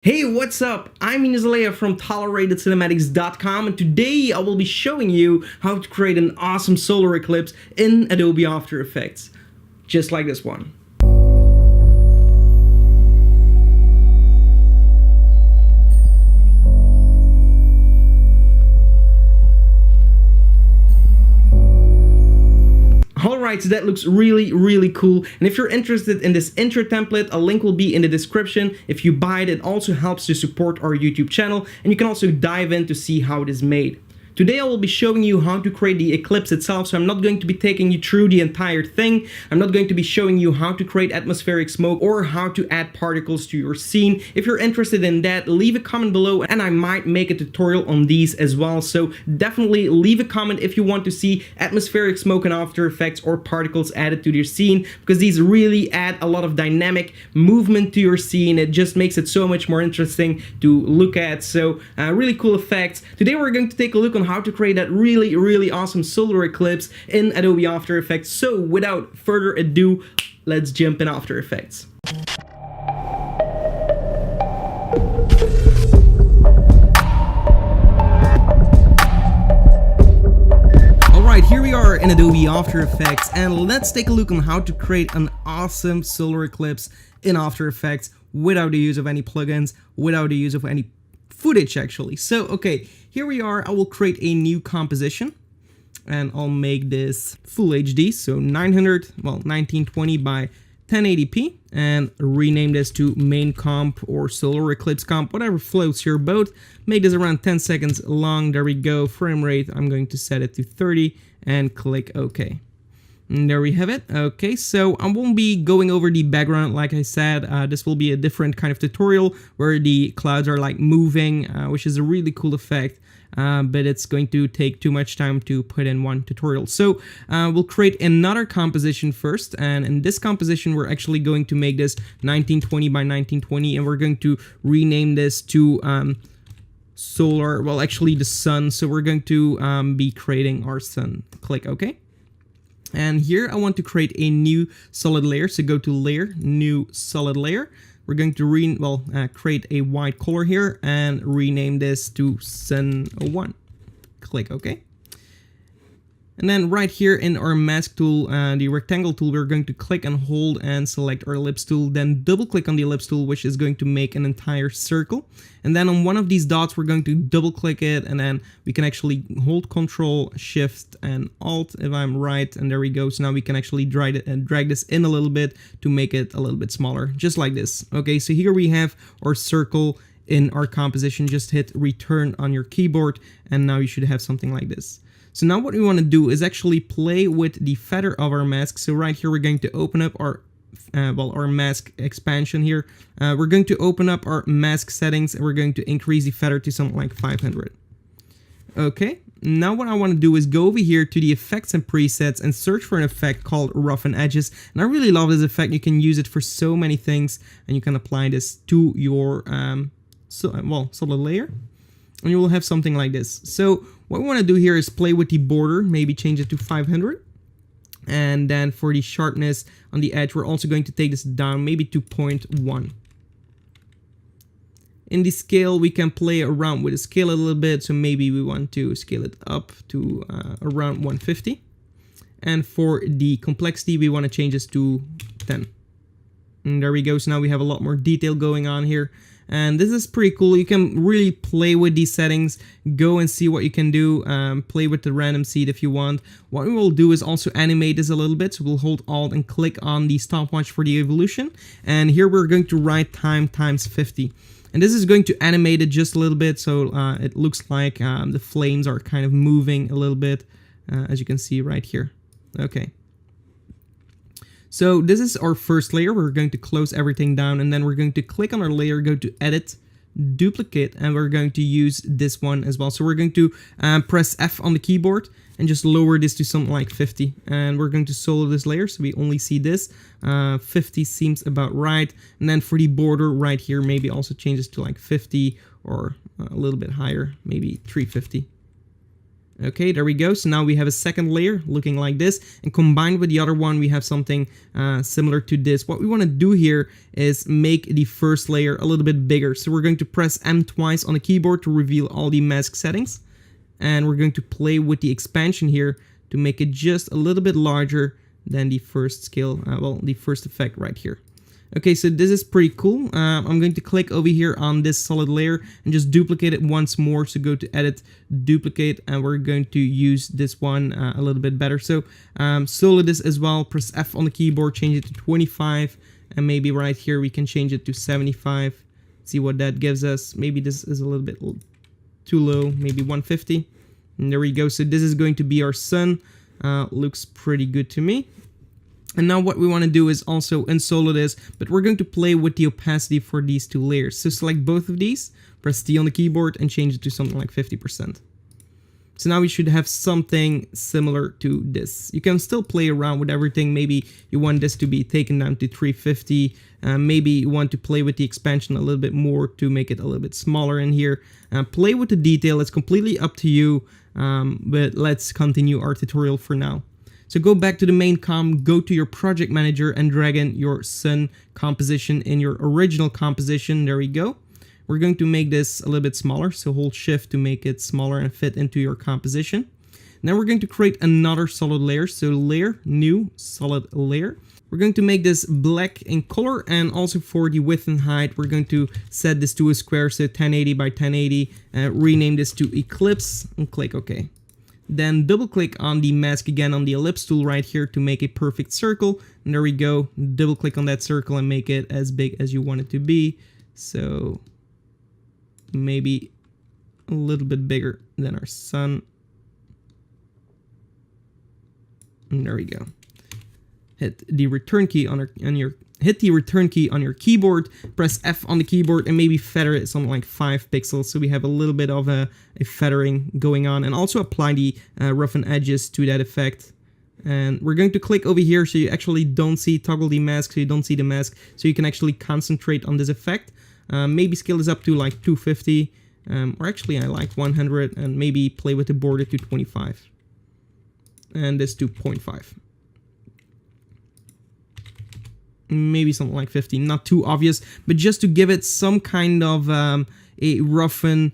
Hey, what's up? I'm Inezalea from ToleratedCinematics.com, and today I will be showing you how to create an awesome solar eclipse in Adobe After Effects, just like this one. Alright, so that looks really cool, and if you're interested in this intro template, a link will be in the description. If you buy it, it also helps to support our YouTube channel, and you can also dive in to see how it is made. Today I will be showing you how to create the eclipse itself, so I'm not going to be taking you through the entire thing. I'm not going to be showing you how to create atmospheric smoke or how to add particles to your scene. If you're interested in that, leave a comment below and I might make a tutorial on these as well. So definitely leave a comment if you want to see atmospheric smoke in After Effects or particles added to your scene, because these really add a lot of dynamic movement to your scene. It just makes it so much more interesting to look at. So really cool effects. Today we're going to take a look on how to create that really awesome solar eclipse in Adobe After Effects. So without further ado, let's jump in After Effects. Alright, here we are in Adobe After Effects, and let's take a look on how to create an awesome solar eclipse in After Effects without the use of any plugins, without the use of any footage actually. So okay, here we are. I will create a new composition and I'll make this full HD, so 1920 by 1080p, and rename this to main comp or solar eclipse comp, whatever floats your boat. Make this around 10 seconds long. There we go. Frame rate, I'm going to set it to 30 and click OK. And there we have it. Okay, so I won't be going over the background like I said. This will be a different kind of tutorial where the clouds are like moving, which is a really cool effect, but it's going to take too much time to put in one tutorial. So we'll create another composition first, and in this composition we're actually going to make this 1920 by 1920, and we're going to rename this to solar, well actually the sun. So we're going to be creating our sun. Click OK. And here I want to create a new solid layer. So go to Layer, New Solid Layer. We're going to create a white color here and rename this to Sun 01. Click OK. And then right here in our mask tool, the rectangle tool, we're going to click and hold and select our ellipse tool, then double click on the ellipse tool, which is going to make an entire circle. And then on one of these dots, we're going to double click it, and then we can actually hold Control, Shift, and Alt if I'm right. And there we go. So now we can actually drag this in a little bit to make it a little bit smaller, just like this. Okay, so here we have our circle in our composition. Just hit Return on your keyboard, and now you should have something like this. So now what we want to do is actually play with the feather of our mask. So right here we're going to open up our our mask expansion here. We're going to open up our mask settings, and we're going to increase the feather to something like 500. Okay, now what I want to do is go over here to the effects and presets and search for an effect called Roughen Edges. And I really love this effect. You can use it for so many things, and you can apply this to your solid layer, and you will have something like this. So what we want to do here is play with the border, maybe change it to 500. And then for the sharpness on the edge, we're also going to take this down, maybe to 0.1. In the scale, we can play around with the scale a little bit. So maybe we want to scale it up to around 150. And for the complexity, we want to change this to 10. And there we go. So now we have a lot more detail going on here. And this is pretty cool. You can really play with these settings, go and see what you can do, play with the random seed if you want. What we will do is also animate this a little bit. So we'll hold Alt and click on the stopwatch for the evolution. And here we're going to write time times 50. And this is going to animate it just a little bit, so it looks like the flames are kind of moving a little bit, as you can see right here. Okay. So this is our first layer. We're going to close everything down, and then we're going to click on our layer, go to Edit, Duplicate, and we're going to use this one as well. So we're going to press F on the keyboard and just lower this to something like 50. And we're going to solo this layer, so we only see this. 50 seems about right. And then for the border right here, maybe also change this to like 50 or a little bit higher, maybe 350. Okay, there we go. So now we have a second layer looking like this, and combined with the other one, we have something similar to this. What we want to do here is make the first layer a little bit bigger. So we're going to press M twice on the keyboard to reveal all the mask settings. And we're going to play with the expansion here to make it just a little bit larger than the first scale, the first effect right here. Okay, so this is pretty cool. I'm going to click over here on this solid layer and just duplicate it once more. So go to edit, duplicate, and we're going to use this one a little bit better. So solo this as well, press F on the keyboard, change it to 25, and maybe right here we can change it to 75. See what that gives us. Maybe this is a little bit too low, maybe 150. And there we go. So this is going to be our sun. Looks pretty good to me. And now what we want to do is also unsolo this, but we're going to play with the opacity for these two layers. So select both of these, press T on the keyboard, and change it to something like 50%. So now we should have something similar to this. You can still play around with everything. Maybe you want this to be taken down to 350. Maybe you want to play with the expansion a little bit more to make it a little bit smaller in here. Play with the detail. It's completely up to you, but let's continue our tutorial for now. So go back to the main comp, go to your project manager and drag in your sun composition in your original composition. There we go. We're going to make this a little bit smaller. So hold shift to make it smaller and fit into your composition. Now we're going to create another solid layer. So layer, new solid layer. We're going to make this black in color, and also for the width and height, we're going to set this to a square. So 1080 by 1080, rename this to Eclipse and click OK. Then double click on the mask again on the ellipse tool right here to make a perfect circle. And there we go. Double click on that circle and make it as big as you want it to be. So maybe a little bit bigger than our sun. And there we go. Hit the return key on your keyboard, press F on the keyboard, and maybe feather it something like 5 pixels, so we have a little bit of a feathering going on, and also apply the roughen edges to that effect. And we're going to click over here so you actually don't see, toggle the mask so you don't see the mask, so you can actually concentrate on this effect. Maybe scale this up to like 250, or actually I like 100, and maybe play with the border to 25, and this to 0.5. Maybe something like 50, not too obvious, but just to give it some kind of a roughen,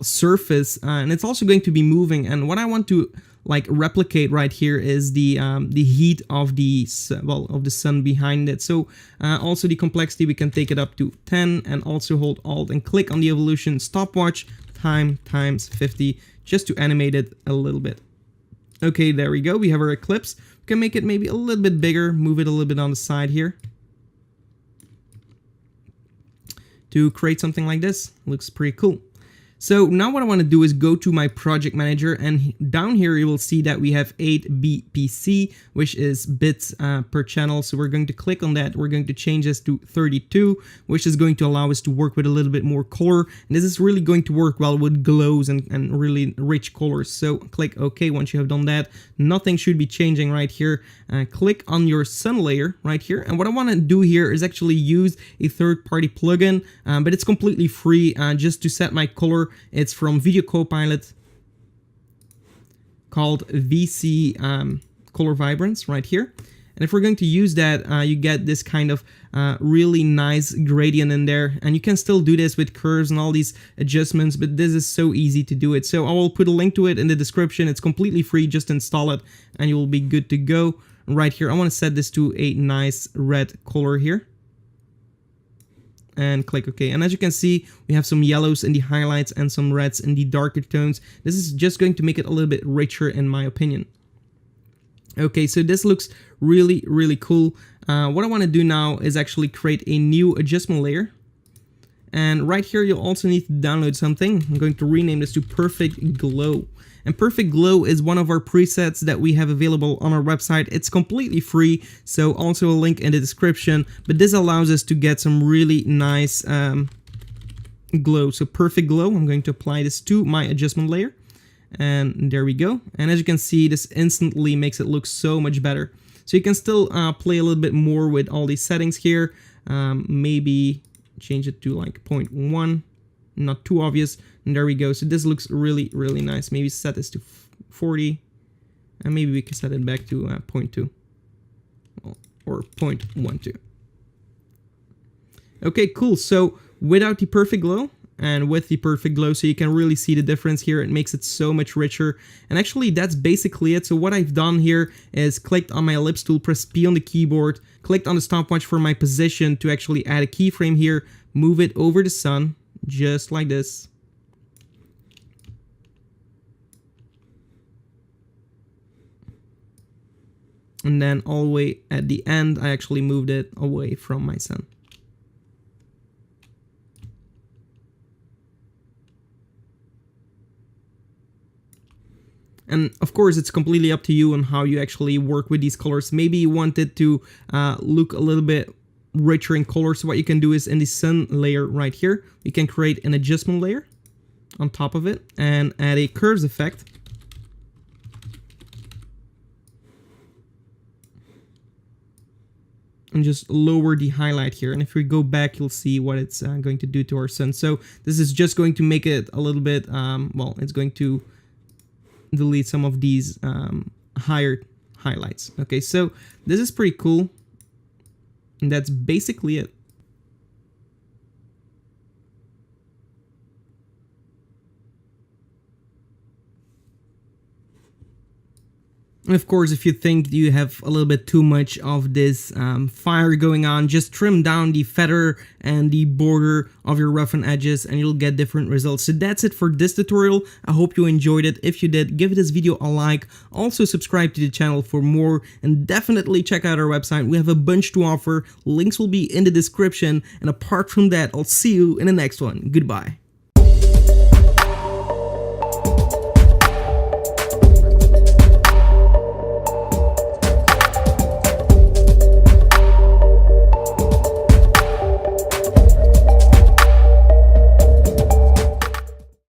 surface, and it's also going to be moving. And what I want to like replicate right here is the heat of the sun behind it. So also the complexity, we can take it up to 10, and also hold Alt and click on the evolution stopwatch time times 50 just to animate it a little bit. Okay, there we go. We have our eclipse. We can make it maybe a little bit bigger, move it a little bit on the side here to create something like this. Looks pretty cool. So now what I want to do is go to my project manager, and down here you will see that we have 8 BPC, which is bits per channel. So we're going to click on that. We're going to change this to 32, which is going to allow us to work with a little bit more color. And this is really going to work well with glows and really rich colors. So click OK once you have done that. Nothing should be changing right here. Click on your sun layer right here. And what I want to do here is actually use a third-party plugin, but it's completely free just to set my color. It's from Video Copilot called VC Color Vibrance right here. And if we're going to use that, you get this kind of really nice gradient in there. And you can still do this with curves and all these adjustments, but this is so easy to do it. So I will put a link to it in the description. It's completely free. Just install it and you will be good to go. Right here, I want to set this to a nice red color here. And click OK. And as you can see, we have some yellows in the highlights and some reds in the darker tones. This is just going to make it a little bit richer in my opinion. Okay, so this looks really, really cool. What I want to do now is actually create a new adjustment layer. And right here, you'll also need to download something. I'm going to rename this to Perfect Glow. And Perfect Glow is one of our presets that we have available on our website. It's completely free, so also a link in the description. But this allows us to get some really nice glow. So Perfect Glow, I'm going to apply this to my adjustment layer. And there we go. And as you can see, this instantly makes it look so much better. So you can still play a little bit more with all these settings here. Maybe change it to like 0.1. not too obvious. And there we go. So this looks really, really nice. Maybe set this to 40. And maybe we can set it back to 0.2 or 0.12. Okay, cool. So without the perfect glow and with the perfect glow, so you can really see the difference here. It makes it so much richer. And actually, that's basically it. So what I've done here is clicked on my ellipse tool, press P on the keyboard, clicked on the stopwatch for my position to actually add a keyframe here, move it over the sun, just like this. And then all the way at the end, I actually moved it away from my sun. And of course, it's completely up to you on how you actually work with these colors. Maybe you want it to look a little bit richer in color. So what you can do is in the sun layer right here, you can create an adjustment layer on top of it and add a curves effect. And just lower the highlight here. And if we go back, you'll see what it's going to do to our sun. So this is just going to make it a little bit, well, it's going to delete some of these higher highlights. Okay, so this is pretty cool. And that's basically it. And of course, if you think you have a little bit too much of this fire going on, just trim down the feather and the border of your roughened edges and you'll get different results. So that's it for this tutorial. I hope you enjoyed it. If you did, give this video a like. Also subscribe to the channel for more and definitely check out our website. We have a bunch to offer. Links will be in the description. And apart from that, I'll see you in the next one. Goodbye.